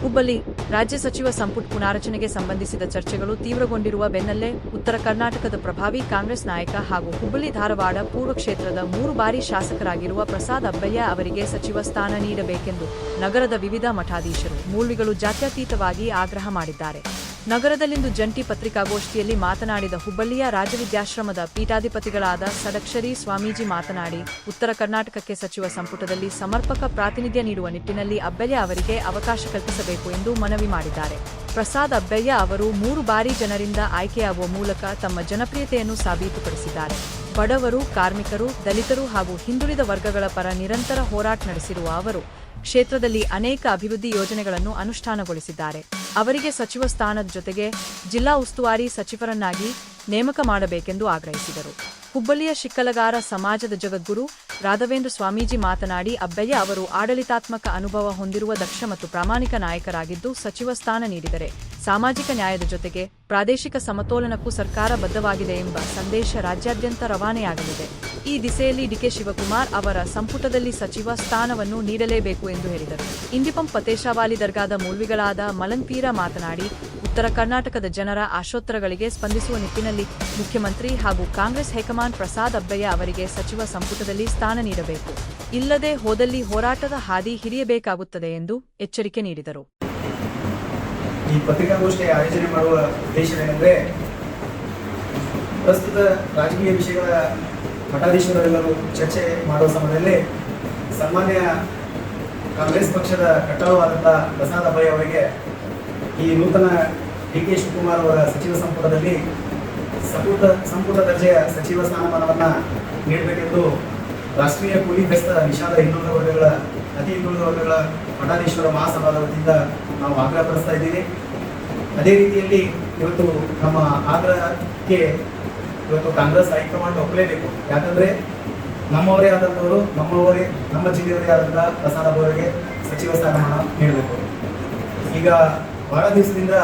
ಹುಬ್ಬಳ್ಳಿ ರಾಜ್ಯ ಸಚಿವ ಸಂಪುಟ ಪುನಾರಚನೆಗೆ ಸಂಬಂಧಿಸಿದ ಚರ್ಚೆಗಳು ತೀವ್ರಗೊಂಡಿರುವ ಬೆನ್ನಲ್ಲೇ ಉತ್ತರ ಕರ್ನಾಟಕದ ಪ್ರಭಾವಿ ಕಾಂಗ್ರೆಸ್ ನಾಯಕ ಹಾಗೂ ಹುಬ್ಬಳ್ಳಿ ಧಾರವಾಡ ಪೂರ್ವ ಕ್ಷೇತ್ರದ 3 ಬಾರಿ ಶಾಸಕರಾಗಿರುವ ಪ್ರಸಾದ್ ಅಬ್ಬಯ್ಯ ಅವರಿಗೆ ಸಚಿವ ಸ್ಥಾನ ನೀಡಬೇಕೆಂದು ನಗರದ ವಿವಿಧ ಮಠಾಧೀಶರು ಮೌಲ್ವಿಗಳು ಜಾತ್ಯತೀತವಾಗಿ ಆಗ್ರಹ ಮಾಡಿದ್ದಾರೆ. ನಗರದಲ್ಲಿಂದು ಜಂಟಿ ಪತ್ರಿಕಾಗೋಷ್ಠಿಯಲ್ಲಿ ಮಾತನಾಡಿದ ಹುಬ್ಬಳ್ಳಿಯ ರಾಜವಿದ್ಯಾಶ್ರಮದ ಪೀಠಾಧಿಪತಿಗಳಾದ ಷಡಕ್ಷರಿ ಸ್ವಾಮೀಜಿ ಮಾತನಾಡಿ, ಉತ್ತರ ಕರ್ನಾಟಕಕ್ಕೆ ಸಚಿವ ಸಂಪುಟದಲ್ಲಿ ಸಮರ್ಪಕ ಪ್ರಾತಿನಿಧ್ಯ ನೀಡುವ ನಿಟ್ಟಿನಲ್ಲಿ ಅಬ್ಬಯ್ಯ ಅವರಿಗೆ ಅವಕಾಶ ಕಲ್ಪಿಸಬೇಕು ಎಂದು ಮನವಿ ಮಾಡಿದ್ದಾರೆ. ಪ್ರಸಾದ್ ಅಬ್ಬಯ್ಯ ಅವರು 3 ಬಾರಿ ಜನರಿಂದ ಆಯ್ಕೆಯಾಗುವ ಮೂಲಕ ತಮ್ಮ ಜನಪ್ರಿಯತೆಯನ್ನು ಸಾಬೀತುಪಡಿಸಿದ್ದಾರೆ. ಬಡವರು, ಕಾರ್ಮಿಕರು, ದಲಿತರು ಹಾಗೂ ಹಿಂದುಳಿದ ವರ್ಗಗಳ ಪರ ನಿರಂತರ ಹೋರಾಟ ನಡೆಸಿರುವ ಅವರು ಕ್ಷೇತ್ರದಲ್ಲಿ ಅನೇಕ ಅಭಿವೃದ್ಧಿ ಯೋಜನೆಗಳನ್ನು ಅನುಷ್ಠಾನಗೊಳಿಸಿದ್ದಾರೆ. ಅವರಿಗೆ ಸಚಿವ ಸ್ಥಾನದ ಜೊತೆಗೆ ಜಿಲ್ಲಾ ಉಸ್ತುವಾರಿ ಸಚಿವರನ್ನಾಗಿ ನೇಮಕ ಮಾಡಬೇಕೆಂದು ಆಗ್ರಹಿಸಿದರು. ಹುಬ್ಬಳ್ಳಿಯ ಶಿಕ್ಕಲಗಾರ ಸಮಾಜದ ಜಗದ್ಗುರು ರಾಘವೇಂದ್ರ ಸ್ವಾಮೀಜಿ ಮಾತನಾಡಿ, ಅಬ್ಬಯ್ಯ ಅವರು ಆಡಳಿತಾತ್ಮಕ ಅನುಭವ ಹೊಂದಿರುವ ದಕ್ಷ ಮತ್ತು ಪ್ರಾಮಾಣಿಕ ನಾಯಕರಾಗಿದ್ದು ಸಚಿವ ಸ್ಥಾನ ನೀಡಿದರೆ ಸಾಮಾಜಿಕ ನ್ಯಾಯದ ಜೊತೆಗೆ ಪ್ರಾದೇಶಿಕ ಸಮತೋಲನಕ್ಕೂ ಸರ್ಕಾರ ಬದ್ಧವಾಗಿದೆ ಎಂಬ ಸಂದೇಶ ರಾಜ್ಯಾದ್ಯಂತ ರವಾನೆಯಾಗಲಿದೆ. ಈ ದಿಸೆಯಲ್ಲಿ ಡಿಕೆ ಶಿವಕುಮಾರ್ ಅವರ ಸಂಪುಟದಲ್ಲಿ ಸಚಿವ ಸ್ಥಾನವನ್ನು ನೀಡಲೇಬೇಕು ಎಂದು ಹೇಳಿದರು. ಇಂದಿಪಂ ಫತೇಶಾವಾಲಿ ದರ್ಗಾದ ಮೌಲ್ವಿಗಳಾದ ಮಲಂಗ್ಪೀರ ಮಾತನಾಡಿ, ಉತ್ತರ ಕರ್ನಾಟಕದ ಜನರ ಆಶೋತ್ತರಗಳಿಗೆ ಸ್ಪಂದಿಸುವ ನಿಟ್ಟಿನಲ್ಲಿ ಮುಖ್ಯಮಂತ್ರಿ ಹಾಗೂ ಕಾಂಗ್ರೆಸ್ ಹೈಕಮಾಂಡ್ ಪ್ರಸಾದ್ ಅಬ್ಬಯ್ಯ ಅವರಿಗೆ ಸಚಿವ ಸಂಪುಟದಲ್ಲಿ ಸ್ಥಾನ ನೀಡಬೇಕು. ಇಲ್ಲದೆ ಹೋದಲ್ಲಿ ಹೋರಾಟದ ಹಾದಿ ಹಿಡಿಯಬೇಕಾಗುತ್ತದೆ ಎಂದು ಎಚ್ಚರಿಕೆ ನೀಡಿದರು. ಈ ಪತ್ರಿಕಾಗೋಷ್ಠಿ ಆಯೋಜನೆ ಮಾಡುವ ಉದ್ದೇಶವೇನೆಂದರೆ, ಪ್ರಸ್ತುತ ರಾಜಕೀಯ ವಿಷಯಗಳ ಮಠಾಧೀಶರೆಲ್ಲರೂ ಚರ್ಚೆ ಮಾಡುವ ಸಮಯದಲ್ಲಿ ಸಾಮಾನ್ಯ ಕಾಂಗ್ರೆಸ್ ಪಕ್ಷದ ಕಟ್ಟಳವಾದಂಥ ಪ್ರಸಾದ್ ಅಬ್ಬಯ್ಯ ಅವರಿಗೆ ಈ ನೂತನ ಡಿ.ಕೆ. ಶಿವಕುಮಾರ್ ಅವರ ಸಚಿವ ಸಂಪುಟದಲ್ಲಿ ಸಂಪುಟ ದರ್ಜೆಯ ಸಚಿವ ಸ್ಥಾನಮಾನವನ್ನು ನೀಡಬೇಕೆಂದು ರಾಷ್ಟ್ರೀಯ ಕೂಲಿ ಬೆಸ್ತ ನಿಷಾದ ಅತಿ ಹಿಂದುಳಿದ ವರ್ಗಗಳ ಮಠಾಧೀಶರ ಮಹಾಸಭಾದ ವತಿಯಿಂದ ನಾವು ಆಗ್ರಹಪಡಿಸ್ತಾ ಇದ್ದೀವಿ. ಅದೇ ರೀತಿಯಲ್ಲಿ ಇವತ್ತು ನಮ್ಮ ಆಗ್ರಹಕ್ಕೆ ಇವತ್ತು ಕಾಂಗ್ರೆಸ್ ಹೈಕಮಾಂಡ್ ಒಪ್ಪಲೇಬೇಕು. ಯಾಕಂದರೆ ನಮ್ಮವರೇ ಆದಂಥವರು ನಮ್ಮ ಜಿಲ್ಲೆಯವರೇ ಆದಂಥ ಪ್ರಸಾದ್ ಅವರಿಗೆ ಸಚಿವ ಸ್ಥಾನಮಾನ ನೀಡಬೇಕು. ಈಗ ಬಹಳ ದಿವಸದಿಂದ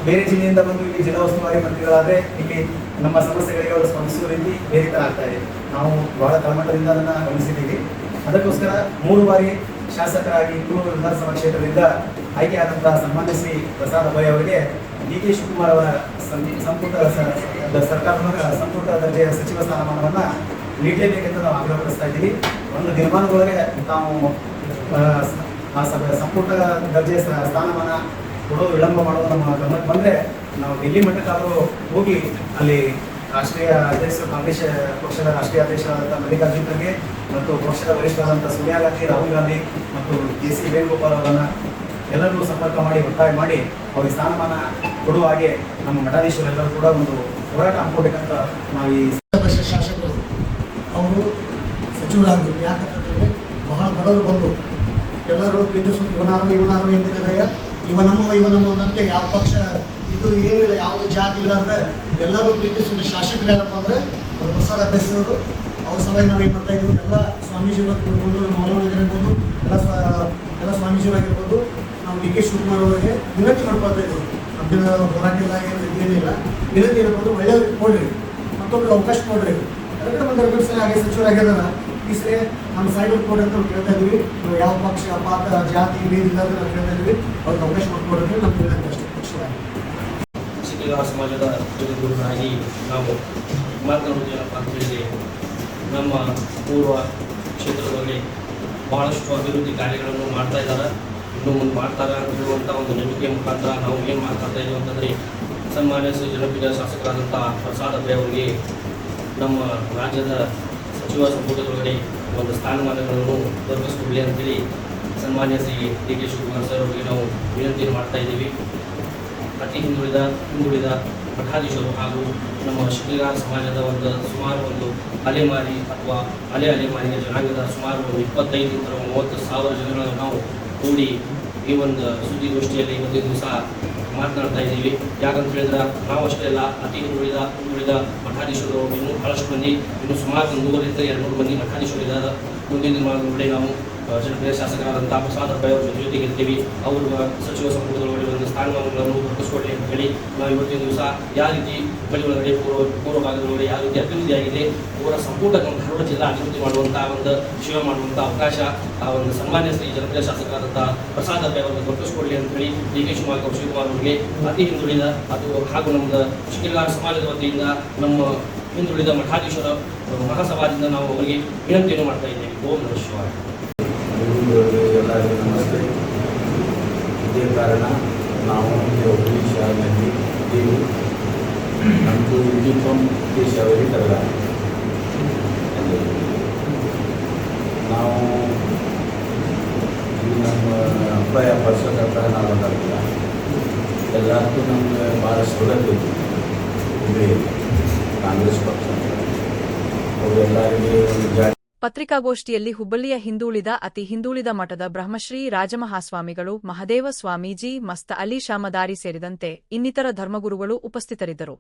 ಬೇರೆ ಜಿಲ್ಲೆಯಿಂದ ಬಂದು ಇಲ್ಲಿ ಜಿಲ್ಲಾ ಉಸ್ತುವಾರಿ ಮಂತ್ರಿಗಳಾದರೆ ಇಲ್ಲಿ ನಮ್ಮ ಸಮಸ್ಯೆಗಳಿಗೆ ಅವರು ಸ್ಪಂದಿಸುವ ರೀತಿ ಬೇರೆ ಥರ ಆಗ್ತಾ ಇದೆ. ನಾವು ಬಹಳ ತಳಮಟ್ಟದಿಂದ ಅದನ್ನು ಗಮನಿಸಿದ್ದೀವಿ. ಅದಕ್ಕೋಸ್ಕರ 3 ಬಾರಿ ಶಾಸಕರಾಗಿ ತುಮಕೂರು ವಿಧಾನಸಭಾ ಕ್ಷೇತ್ರದಿಂದ ಆಯ್ಕೆಯಾದಂಥ ಸನ್ಮಾನ್ಯ ಶ್ರೀ ಪ್ರಸಾದ್ ಅಬ್ಬಯ್ಯ ಅವರಿಗೆ ಡಿ.ಕೆ. ಶಿವಕುಮಾರ್ ಅವರ ಸಂಪುಟ ದರ್ಜೆಯ ಸಚಿವ ಸ್ಥಾನಮಾನವನ್ನು ನೀಡಲೇಬೇಕೆಂದು ನಾವು ಆಗ್ರಹಪಡಿಸ್ತಾ ಇದ್ದೀವಿ. ಒಂದು ದಿನಮಾನದೊಳಗೆ ತಾವು ಸಂಪುಟ ದರ್ಜೆಯ ಸ್ಥಾನಮಾನ ಕೊಡೋದು ವಿಳಂಬ ಮಾಡೋದು ನಮ್ಮ ಗಮನಕ್ಕೆ ಬಂದರೆ ನಾವು ಡೆಲ್ಲಿ ಮಟ್ಟಕ್ಕಾದರೂ ಹೋಗಿ ಅಲ್ಲಿ ರಾಷ್ಟ್ರೀಯ ಅಧ್ಯಕ್ಷ ಕಾಂಗ್ರೆಸ್ ಪಕ್ಷದ ರಾಷ್ಟ್ರೀಯ ಅಧ್ಯಕ್ಷರಾದಂಥ ಮಲ್ಲಿಕಾರ್ಜುನ್ ಖರ್ಗೆ ಮತ್ತು ಪಕ್ಷದ ವರಿಷ್ಠರಾದಂಥ ಸೋನಿಯಾ ಗಾಂಧಿ, ರಾಹುಲ್ ಗಾಂಧಿ ಮತ್ತು ಕೆ.ಸಿ. ವೇಣುಗೋಪಾಲ್ ಅವರನ್ನು ಎಲ್ಲರಿಗೂ ಸಂಪರ್ಕ ಮಾಡಿ ಒತ್ತಾಯ ಮಾಡಿ ಅವರಿಗೆ ಸ್ಥಾನಮಾನ ಕೊಡುವ ಹಾಗೆ ನಮ್ಮ ಮಠಾಧೀಶರೆಲ್ಲರೂ ಕೂಡ ಒಂದು ಹೋರಾಟ ಹಮ್ಮಿಕೊಳ್ಬೇಕಂತ ನಾವು ಈ ಶಾಸಕರು ಅವರು ಸಚಿವರಾಗಬೇಕು. ಯಾಕಂತಂದರೆ ಬಹಳ ಬಡವರು ಬಂದು ಎಲ್ಲರೂ ಪ್ರೀತಿಸುವುದು ಇವನಾರು ಎಂದಿದ್ದಾರೆ, ಇವನಂತೆ ಯಾವ ಪಕ್ಷ ಇದು ಏನಿಲ್ಲ, ಯಾವುದೇ ಜಾತಿ ಇಲ್ಲ ಅಂದರೆ ಎಲ್ಲರೂ ಪ್ರೀತಿಸುವ ಶಾಸಕರು ಯಾರಪ್ಪ ಅಂದರೆ ಅವರು ಪ್ರಸಾದ್ ಅಬ್ಬಯ್ಯವರು. ಅವ್ರ ಸಭೆ ನಾವು ಏನು ಮಾಡ್ತಾ ಇದ್ದೀವಿ, ಎಲ್ಲ ಸ್ವಾಮೀಜಿಗಳಿರ್ಬೋದು, ನಮ್ಮ ಮೌಲ್ಯವಾಗಿರ್ಬೋದು, ಎಲ್ಲ ಸ್ವಾಮೀಜಿಗಳಾಗಿರ್ಬೋದು, ನಾವು ಡಿ.ಕೆ. ಶಿವಕುಮಾರ್ ಅವರಿಗೆ ವಿನಂತಿ ಮಾಡ್ಕೊಳ್ತಾ ಇದ್ದೀವಿ. ನಮ್ಮಿನ ಹೋರಾಟ ಇಲ್ಲ, ಏನಿಲ್ಲ, ವಿನಂತಿ ಇರ್ಬೋದು, ಒಳ್ಳೆಯ ಕೊಡ್ರಿ, ಮತ್ತೊಬ್ಬರು ಅವಕಾಶ ಕೊಡ್ರಿ. ಯಾಕಂದರೆ ಒಂದು 2 ಸಲ ಹಾಗೆ ಸಚಿವರಾಗಿದ್ದಾರೆ. ಈ ಸರಿ ನಮ್ಮ ಸಾಯಿಬರ್ ಕೊಡ್ರಿ ಅಂತ ಕೇಳ್ತಾ ಇದ್ವಿ. ನಾವು ಯಾವ ಪಕ್ಷ ಪಾತ ಜಾತಿ ಬೇರಿಲ್ಲ ಅಂತ ನಾವು ಕೇಳ್ತಾ ಇದ್ವಿ. ಅವ್ರಿಗೆ ಅವಕಾಶ ಮಾಡಿಕೊಡ್ರಿ ನಮ್ಮ ವಿನಂತಿ ಅಷ್ಟೇ. ಶಿಕ್ಕಲಗಾರ ಸಮಾಜದ ಜಗದ್ಗುರುಗಳಾಗಿ ನಾವು ಮಾತನಾಡುವುದೇನಪ್ಪ ಅಂತ ಹೇಳಿದರೆ, ನಮ್ಮ ಪೂರ್ವ ಕ್ಷೇತ್ರದಲ್ಲಿ ಬಹಳಷ್ಟು ಅಭಿವೃದ್ಧಿ ಕಾರ್ಯಗಳನ್ನು ಮಾಡ್ತಾ ಇದ್ದಾರೆ, ಇನ್ನೂ ಮುಂದೆ ಮಾಡ್ತಾರೆ ಅನ್ನುವಂಥ ಒಂದು ನಂಬಿಕೆ ಮುಖಾಂತರ ನಾವು ಏನು ಮಾತಾಡ್ತಾ ಇದ್ದೀವಿ ಅಂತಂದರೆ, ಸನ್ಮಾನ್ಯ ಜನಪ್ರಿಯ ಶಾಸಕರಾದಂಥ ಪ್ರಸಾದ್ ಅಬ್ಬಯ್ಯ ಅವರಿಗೆ ನಮ್ಮ ರಾಜ್ಯದ ಸಚಿವ ಸಂಪುಟದೊಳಗಡೆ ಒಂದು ಸ್ಥಾನಮಾನಗಳನ್ನು ದೊರಕಿಸಿಕೊಡಲಿ ಅಂತೇಳಿ ಸನ್ಮಾನ್ಯ ಶ್ರೀ ಡಿ.ಕೆ. ಶಿವಕುಮಾರ್ ಸರ್ ಅವರಿಗೆ ನಾವು ವಿನಂತಿಯನ್ನು ಮಾಡ್ತಾ ಇದ್ದೀವಿ. ಅತಿ ಹಿಂದುಳಿದ ಮಠಾಧೀಶರು ಹಾಗೂ ನಮ್ಮ ಶಿಕ್ಕಲಗಾರ ಸಮಾಜದ ಸುಮಾರು ಅಲೆಮಾರಿ ಅಥವಾ ಅಲೆಮಾರಿಯ ಜನಾಂಗದ ಸುಮಾರು 25-30 ಸಾವಿರ ಜನಗಳನ್ನು ನಾವು ಕೂಡಿ ಈ ಒಂದು ಸುದ್ದಿಗೋಷ್ಠಿಯಲ್ಲಿ ಇವತ್ತಿನ ದಿವಸ ಮಾತನಾಡ್ತಾ ಇದ್ದೀವಿ. ಯಾಕಂತ ಹೇಳಿದ್ರೆ ನಾವು ಅಷ್ಟೇ ಅಲ್ಲ, ಅತಿ ಹಿಂದುಳಿದ ಮಠಾಧೀಶರು ಇನ್ನೂ ಬಹಳಷ್ಟು ಮಂದಿ, ಇನ್ನೂ ಸುಮಾರು 100-200 ಮಂದಿ ಮಠಾಧೀಶರು ಇದ್ದಾರೆ. ಮುಂದಿನ ದಿನಗಳಲ್ಲಿ ನಾವು ಜನಪ್ರಿಯ ಶಾಸಕರಾದಂಥ ಪ್ರಸಾದ್ ಅಬ್ಬಾಯಿ ಅವರ ಜೊತೆಗಿರ್ತೀವಿ. ಅವರು ಸಚಿವ ಸಂಪುಟದೊಳಗಡೆ ಒಂದು ಸ್ಥಾನಮಾನಗಳನ್ನು ರೂಪಿಸಿಕೊಳ್ಳಿ ಅಂತ ಹೇಳಿ ನಾವು ಇವತ್ತಿನ ದಿವಸ ಯಾವ ರೀತಿ ಬಳಿ ಒಳಗಡೆ ಪೂರ್ವ ಭಾಗದೊಳಗಡೆ ಯಾವ ರೀತಿ ಅಭಿವೃದ್ಧಿ ಆಗಿದೆ, ಅವರ ಸಂಪುಟ ಧಾರವಾಡ ಜಿಲ್ಲಾ ಅಭಿವೃದ್ಧಿ ಮಾಡುವಂಥ ಒಂದು ಸೇವೆ ಮಾಡುವಂಥ ಅವಕಾಶ ಆ ಒಂದು ಸನ್ಮಾನ್ಯ ಶ್ರೀ ಜನಪ್ರಿಯ ಶಾಸಕರಾದಂಥ ಪ್ರಸಾದ್ ಅಬ್ಬಾಯಿ ಅವರನ್ನು ದೊರಕಿಸಿಕೊಳ್ಳಿ ಅಂತ ಹೇಳಿ ಡಿ ಕೆ ಶಿವಕುಮಾರ್ ಅವರಿಗೆ ಅತಿ ಹಿಂದುಳಿದ ಹಾಗೂ ನಮ್ಮದು ಶಿಕ್ಷಕರ ಸಮಾಜದ ವತಿಯಿಂದ ನಮ್ಮ ಹಿಂದುಳಿದ ಮಠಾಧೀಶರ ಮಹಾಸಭಾದಿಂದ ನಾವು ಅವರಿಗೆ ವಿನಂತಿಯನ್ನು ಮಾಡ್ತಾ ಇದ್ದೇವೆ. ಓಂ ನಮಃ ಶಿವಾಯ. ಎಲ್ಲರಿಗೂ ನಮಸ್ತೆ. ಇದೇ ಕಾರಣ ನಾವು ಹುಬ್ಬಳ್ಳಿ ಶಾಲೆಯಲ್ಲಿ ಇದ್ದೀವಿ. ನಮ್ಮದು ಯೂನಿಫಾರ್ಮ್ ದೇಶವರಿಗೆ ತರಲ್ಲ. ನಾವು ನಮ್ಮ ಅಪಾಯ ಪಡಿಸೋದಂತ ನಾವು ಅಂತಾರಲ್ಲ, ಎಲ್ಲರಿಗೂ ನಮಗೆ ಭಾಳ ಸೌಲಭ್ಯ ಇದೆ. ಕಾಂಗ್ರೆಸ್ ಪಕ್ಷ ಅವರೆಲ್ಲರಿಗೆ ಒಂದು ಜಾತಿ. ಪತ್ರಿಕಾಗೋಷ್ಠಿಯಲ್ಲಿ ಹುಬ್ಬಳ್ಳಿಯ ಹಿಂದುಳಿದ ಅತಿ ಹಿಂದುಳಿದ ಮಠದ ಬ್ರಹ್ಮಶ್ರೀ ರಾಜಮಹಾಸ್ವಾಮಿಗಳು, ಮಹದೇವ ಸ್ವಾಮೀಜಿ, ಮಸ್ತ ಅಲಿ ಶಾಮದಾರಿ ಸೇರಿದಂತೆ ಇನ್ನಿತರ ಧರ್ಮಗುರುಗಳು ಉಪಸ್ಥಿತರಿದ್ದರು.